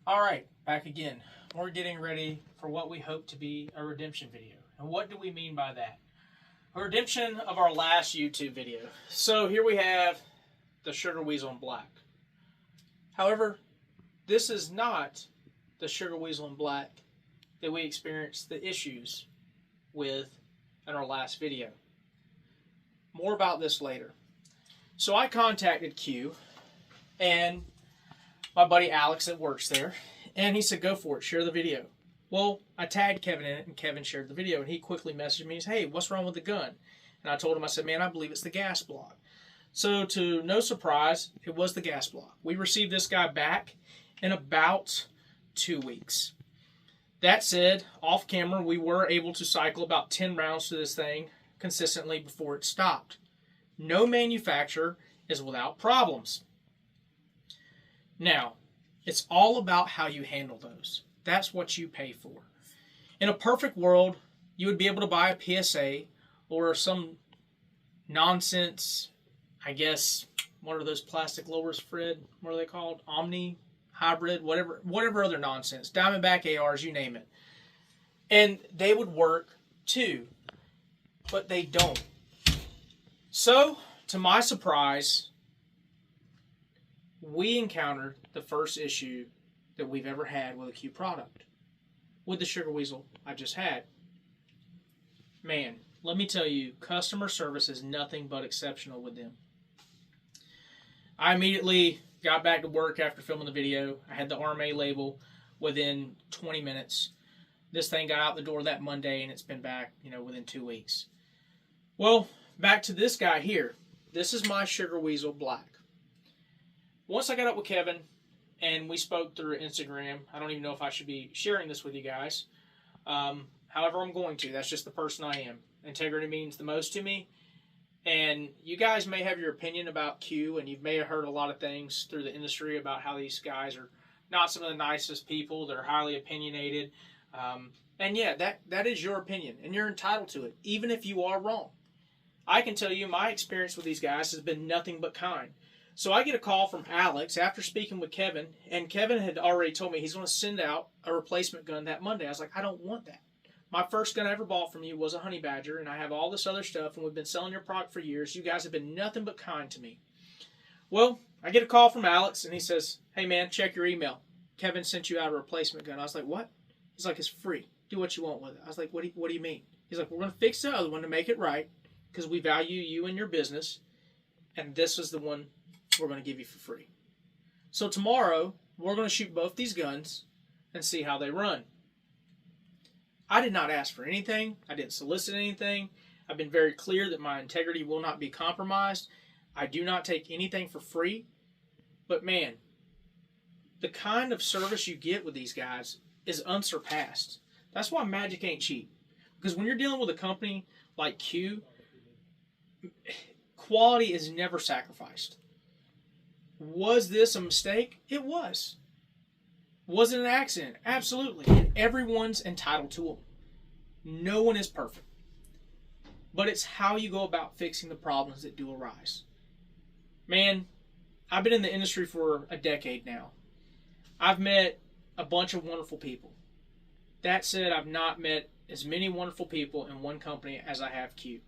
Alright, back again. We're getting ready for what we hope to be a redemption video. And what do we mean by that? A redemption of our last YouTube video. So here we have the Sugar Weasel in black. However, this is not the Sugar Weasel in black that we experienced the issues with in our last video. More about this later. So I contacted Q and my buddy Alex that works there, and he said, go for it, share the video. Well, I tagged Kevin in it, and Kevin shared the video, and he quickly messaged me and said, hey, what's wrong with the gun? And I told him, I said, man, I believe it's the gas block. So to no surprise, it was the gas block. We received this guy back in about 2 weeks. That said, off camera, we were able to cycle about 10 rounds to this thing consistently before it stopped. No manufacturer is without problems. Now, it's all about how you handle those. That's what you pay for. In a perfect world, you would be able to buy a PSA or some nonsense, I guess, what are those plastic lowers, Fred? What are they called? Omni, hybrid, whatever other nonsense. Diamondback ARs, you name it. And they would work too, but they don't. So, to my surprise, we encountered the first issue that we've ever had with a Q product. With the Sugar Weasel I just had. Man, let me tell you, customer service is nothing but exceptional with them. I immediately got back to work after filming the video. I had the RMA label within 20 minutes. This thing got out the door that Monday, and it's been back, within 2 weeks. Well, back to this guy here. This is my Sugar Weasel Black. Once I got up with Kevin and we spoke through Instagram, I don't even know if I should be sharing this with you guys. However, I'm going to. That's just the person I am. Integrity means the most to me. And you guys may have your opinion about Q, and you may have heard a lot of things through the industry about how these guys are not some of the nicest people. They're highly opinionated. And yeah, that is your opinion, and you're entitled to it, even if you are wrong. I can tell you my experience with these guys has been nothing but kind. So I get a call from Alex after speaking with Kevin, and Kevin had already told me he's going to send out a replacement gun that Monday. I was like, I don't want that. My first gun I ever bought from you was a Honey Badger, and I have all this other stuff, and we've been selling your product for years. You guys have been nothing but kind to me. Well, I get a call from Alex, and he says, hey man, check your email. Kevin sent you out a replacement gun. I was like, what? He's like, it's free. Do what you want with it. I was like, what do you mean? He's like, we're going to fix the other one to make it right, because we value you and your business, and this is the one we're going to give you for free. So tomorrow, we're going to shoot both these guns and see how they run. I did not ask for anything. I didn't solicit anything. I've been very clear that my integrity will not be compromised. I do not take anything for free. But man, the kind of service you get with these guys is unsurpassed. That's why Magic ain't cheap. Because when you're dealing with a company like Q, quality is never sacrificed. Was this a mistake? It was. Was it an accident? Absolutely. And everyone's entitled to them. No one is perfect. But it's how you go about fixing the problems that do arise. Man, I've been in the industry for a decade now. I've met a bunch of wonderful people. That said, I've not met as many wonderful people in one company as I have Q.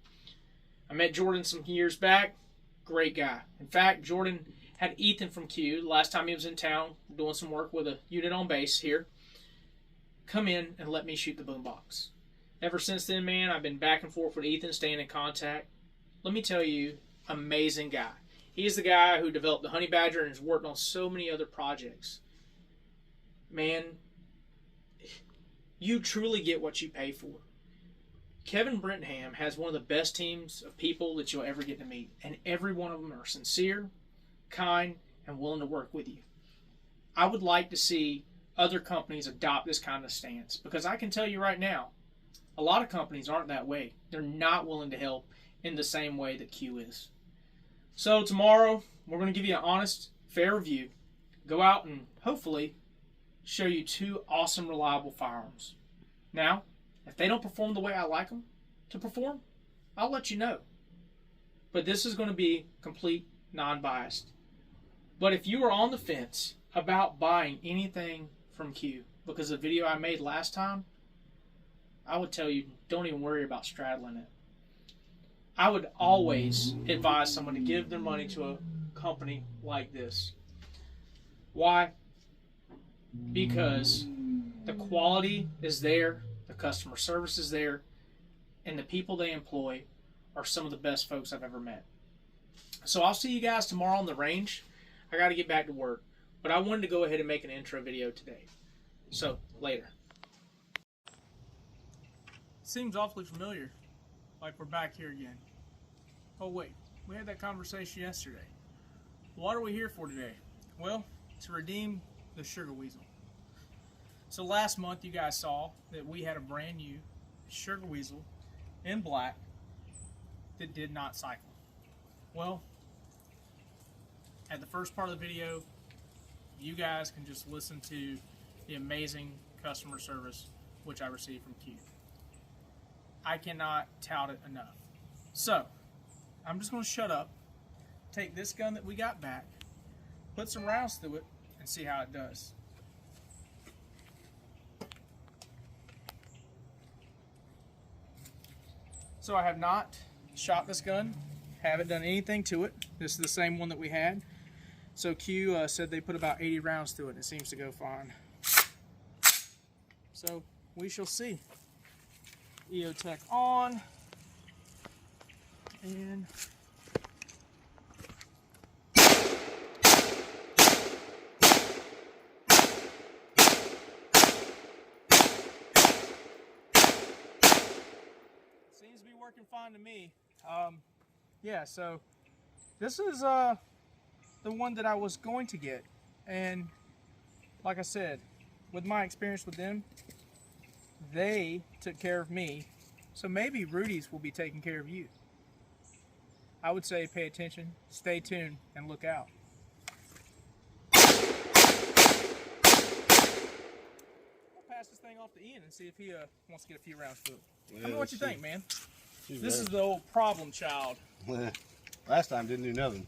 I met Jordan some years back. Great guy. In fact, Jordan had Ethan from Q, the last time he was in town, doing some work with a unit on base here, come in and let me shoot the boombox. Ever since then, man, I've been back and forth with Ethan, staying in contact. Let me tell you, amazing guy. He's the guy who developed the Honey Badger and has worked on so many other projects. Man, you truly get what you pay for. Kevin Brentham has one of the best teams of people that you'll ever get to meet, and every one of them are sincere, kind, and willing to work with you. I would like to see other companies adopt this kind of stance, because I can tell you right now, a lot of companies aren't that way. They're not willing to help in the same way that Q is. So tomorrow, we're going to give you an honest, fair review. Go out and hopefully show you two awesome, reliable firearms. Now, if they don't perform the way I like them to perform, I'll let you know. But this is going to be complete non-biased. But if you are on the fence about buying anything from Q, because the video I made last time, I would tell you, don't even worry about straddling it. I would always advise someone to give their money to a company like this. Why? Because the quality is there, the customer service is there, and the people they employ are some of the best folks I've ever met. So I'll see you guys tomorrow on the range. I got to get back to work, but I wanted to go ahead and make an intro video today. So, later. Seems awfully familiar, like we're back here again. Oh wait, we had that conversation yesterday. What are we here for today? Well, to redeem the Sugar Weasel. So last month you guys saw that we had a brand new Sugar Weasel in black that did not cycle. Well, at the first part of the video, you guys can just listen to the amazing customer service which I received from Q. I cannot tout it enough. So, I'm just going to shut up, take this gun that we got back, put some rounds through it, and see how it does. So I have not shot this gun, haven't done anything to it. This is the same one that we had. So Q said they put about 80 rounds through it, and it seems to go fine. So we shall see. EOTech on, and seems to be working fine to me. Yeah, so this is the one that I was going to get, and like I said, with my experience with them, they took care of me, so maybe Rudy's will be taking care of you. I would say pay attention, stay tuned, and look out. We'll pass this thing off to Ian and see if he wants to get a few rounds to it. Yeah, Tell me what you think, man. She's This right. is the old problem child. Last time didn't do nothing.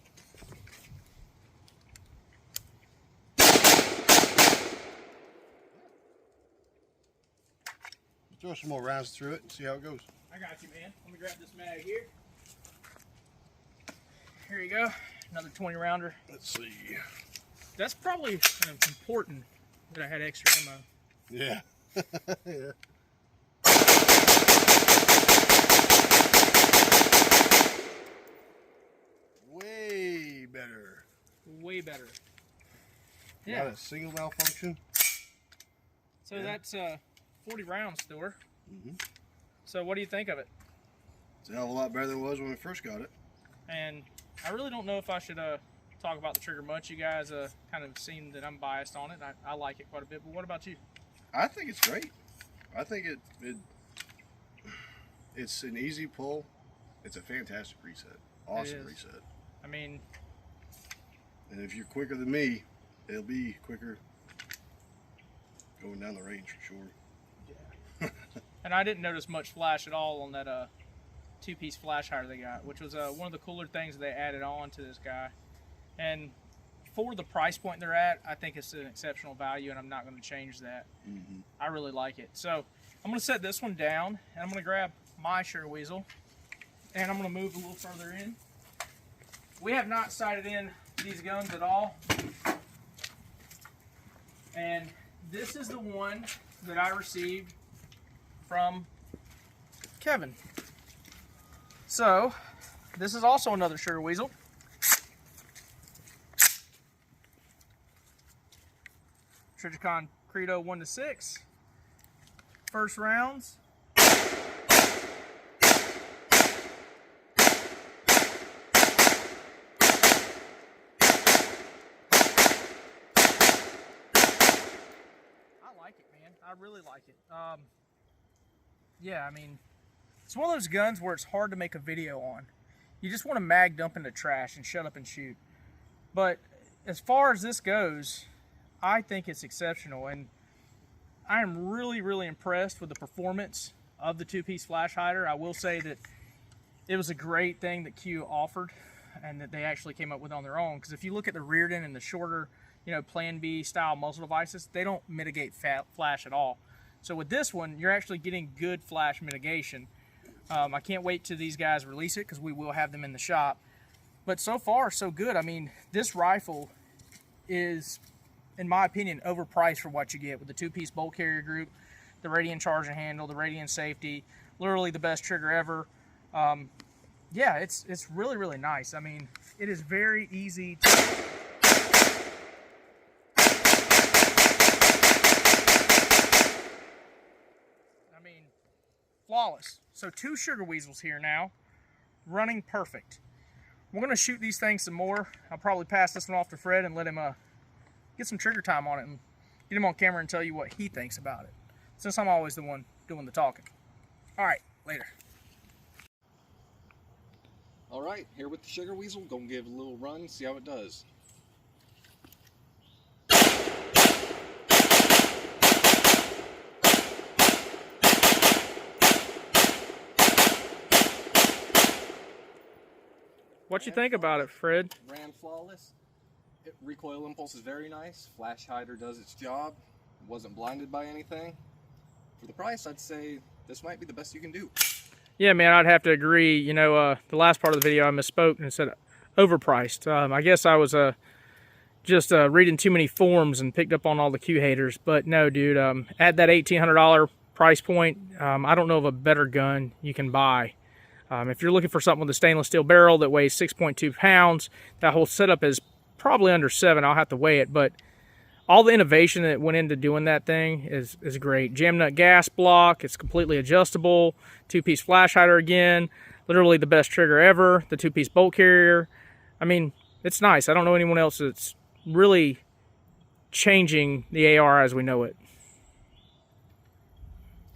Throw some more rounds through it and see how it goes. I got you, man. Let me grab this mag here. Here you go. Another 20 rounder. Let's see. That's probably important that I had extra ammo. Yeah. Yeah. Way better. Way better. Not a single malfunction. So Yeah. that's 40 rounds through her. Mm-hmm. So what do you think of it? It's a hell of a lot better than it was when we first got it. And I really don't know if I should talk about the trigger much. You guys kind of seen that I'm biased on it. I like it quite a bit, but what about you? I think it's great. I think it's an easy pull. It's a fantastic reset. Awesome reset. I mean, and if you're quicker than me, it'll be quicker going down the range for sure. yeah. And I didn't notice much flash at all on that two-piece flash hider they got, which was one of the cooler things they added on to this guy. And for the price point they're at, I think it's an exceptional value, and I'm not going to change that. Mm-hmm. I really like it. So I'm going to set this one down, and I'm going to grab my Sugar Weasel, and I'm going to move a little further in. We have not sighted in these guns at all, and this is the one that I received from Kevin. So this is also another Sugar Weasel. Trijicon Credo 1-6. First rounds. Like it, man. I really like it. Yeah, I mean, it's one of those guns where it's hard to make a video on. You just want to mag dump into trash and shut up and shoot. But as far as this goes, I think it's exceptional, and I am really, really impressed with the performance of the two-piece flash hider. I will say that it was a great thing that Q offered and that they actually came up with on their own, because if you look at the Reardon and the shorter Plan B style muzzle devices, they don't mitigate flash at all. So with this one, you're actually getting good flash mitigation. I can't wait till these guys release it because we will have them in the shop. But so far, so good. I mean, this rifle is, in my opinion, overpriced for what you get with the two-piece bolt carrier group, the Radian charging handle, the Radian safety, literally the best trigger ever. Yeah, it's really, really nice. I mean, it is very easy to... I mean, flawless. So 2 sugar weasels here now, running perfect. We're going to shoot these things some more. I'll probably pass this one off to Fred and let him get some trigger time on it and get him on camera and tell you what he thinks about it, since I'm always the one doing the talking. All right, later. All right, here with the sugar weasel, gonna give it a little run, see how it does. What you think about it, Fred? Ran flawless. Recoil impulse is very nice. Flash hider does its job. Wasn't blinded by anything. For the price, I'd say this might be the best you can do. Yeah, man, I'd have to agree. The last part of the video I misspoke and said overpriced. I guess I was just reading too many forums and picked up on all the Q haters. But no, dude, at that $1,800 price point, I don't know of a better gun you can buy. If you're looking for something with a stainless steel barrel that weighs 6.2 pounds, that whole setup is probably under 7. I'll have to weigh it, but all the innovation that went into doing that thing is great. Jam nut gas block, it's completely adjustable. 2-piece flash hider again, literally the best trigger ever. The 2-piece bolt carrier. I mean, it's nice. I don't know anyone else that's really changing the AR as we know it.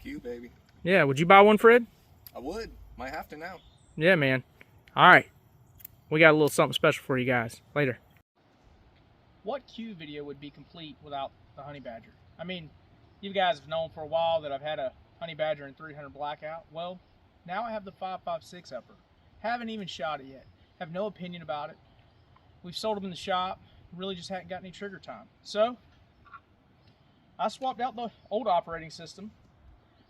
Q, baby. Yeah, would you buy one, Fred? I would. Might have to now. Yeah, man. All right. We got a little something special for you guys. Later. What Q video would be complete without the honey badger? I mean, you guys have known for a while that I've had a honey badger and 300 blackout. Well, now I have the 5.56 upper. Haven't even shot it yet. Have no opinion about it. We've sold them in the shop. Really just hadn't got any trigger time. So I swapped out the old operating system,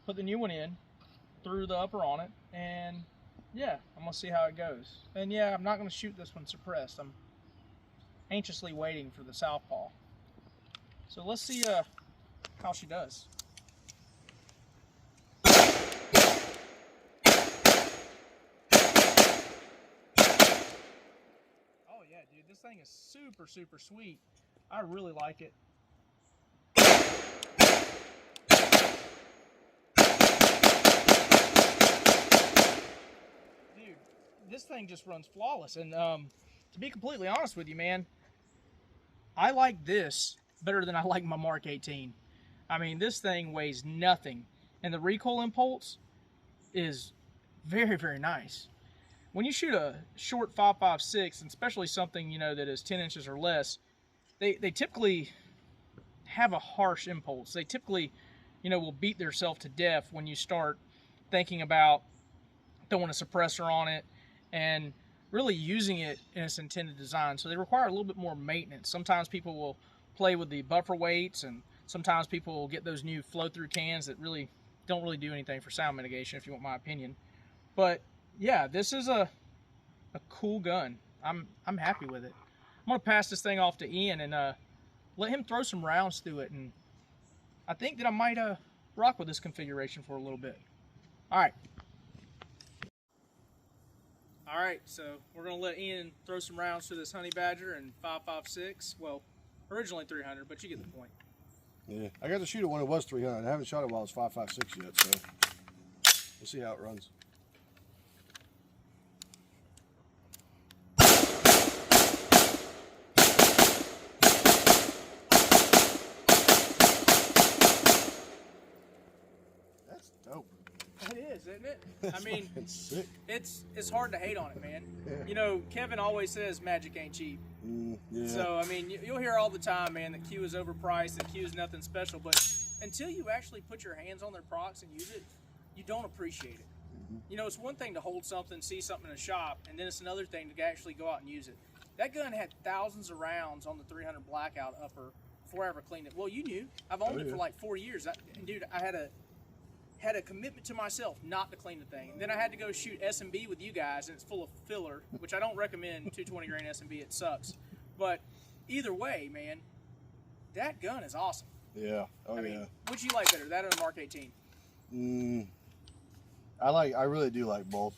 put the new one in, threw the upper on it, and yeah, I'm gonna see how it goes. And yeah, I'm not gonna shoot this one suppressed. I'm anxiously waiting for the southpaw. So let's see how she does. Oh yeah, dude, this thing is super, super sweet. I really like it. Dude, this thing just runs flawless. And to be completely honest with you, man, I like this better than I like my Mark 18. I mean, this thing weighs nothing, and the recoil impulse is very, very nice. When you shoot a short 5.56, and especially something that is 10 inches or less, they typically have a harsh impulse. They typically, will beat themselves to death when you start thinking about throwing a suppressor on it and really using it in its intended design. So they require a little bit more maintenance. Sometimes people will play with the buffer weights, and sometimes people will get those new flow-through cans that really don't really do anything for sound mitigation, if you want my opinion. But yeah, this is a cool gun. I'm happy with it. I'm gonna pass this thing off to Ian and let him throw some rounds through it, and I think that I might rock with this configuration for a little bit. All right. All right, so we're gonna let Ian throw some rounds through this honey badger and 5.56. Well, originally 300, but you get the point. Yeah, I got to shoot it when it was 300. I haven't shot it while it's 5.56 yet, so we'll see how it runs. That's dope. It is, isn't it? I mean, sick. It's hard to hate on it, man. Yeah. Kevin always says magic ain't cheap. Yeah. So, I mean, you'll hear all the time, man, that Q is overpriced, that Q is nothing special, but until you actually put your hands on their products and use it, you don't appreciate it. It's one thing to hold something, see something in a shop, and then it's another thing to actually go out and use it. That gun had thousands of rounds on the 300 blackout upper before I ever cleaned it. Well, you knew. I've owned it for like 4 years. Dude, I had a commitment to myself not to clean the thing. And then I had to go shoot S&B with you guys, and it's full of filler, which I don't recommend 220 grain S&B. It sucks. But either way, man, that gun is awesome. Yeah. Oh, I mean, yeah. which you like better, that or the Mark 18? I really do like both.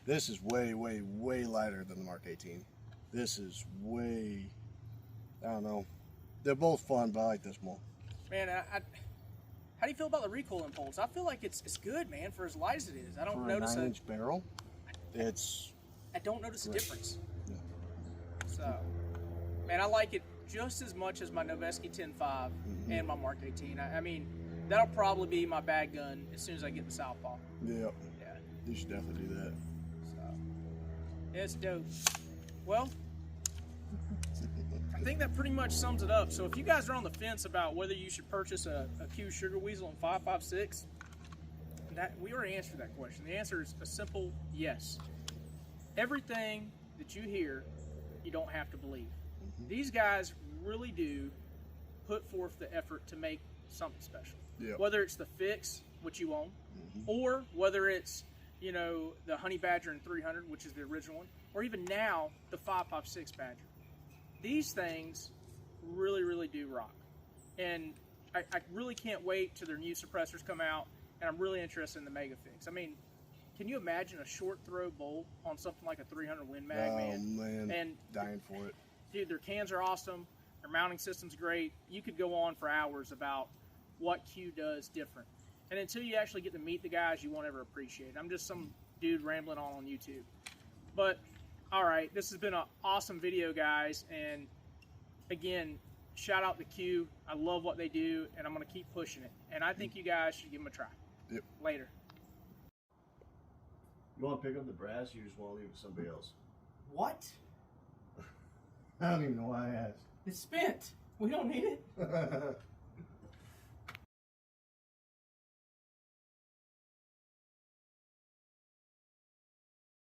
This is way, way, way lighter than the Mark 18. This is way, I don't know. They're both fun, but I like this more. Man, how do you feel about the recoil impulse? I feel like it's good, man, for as light as it is. I don't notice a 9-inch barrel. I don't notice a difference. Yeah. So, man, I like it just as much as my Noveske 10.5 and my Mark 18. I mean, that'll probably be my bag gun as soon as I get the Southpaw. Yeah. Yeah. You should definitely do that. So, yeah, it's dope. Well, I think that pretty much sums it up. So if you guys are on the fence about whether you should purchase a Q Sugar Weasel in 5.56, we already answered that question. The answer is a simple yes. Everything that you hear, you don't have to believe. These guys really do put forth the effort to make something special. Yep. Whether it's the Fix, which you own, or whether it's, you know, the Honey Badger in 300, which is the original one, or even now the 5.56 Badger. These things really, really do rock. And I really can't wait till their new suppressors come out, and I'm really interested in the Mega Fix. I mean, can you imagine a short throw bolt on something like a 300 Win Mag, man? Man, and dying for it. Dude, their cans are awesome. Their mounting system's great. You could go on for hours about what Q does different. And until you actually get to meet the guys, you won't ever appreciate it. I'm just some dude rambling on YouTube. But, all right, this has been an awesome video, guys. And, again, shout out to Q. I love what they do, and I'm going to keep pushing it. And I think you guys should give them a try. Yep. Later. You want to pick up the brass, or you just want to leave it with somebody else? What? I don't even know why I asked. It's spent. We don't need it.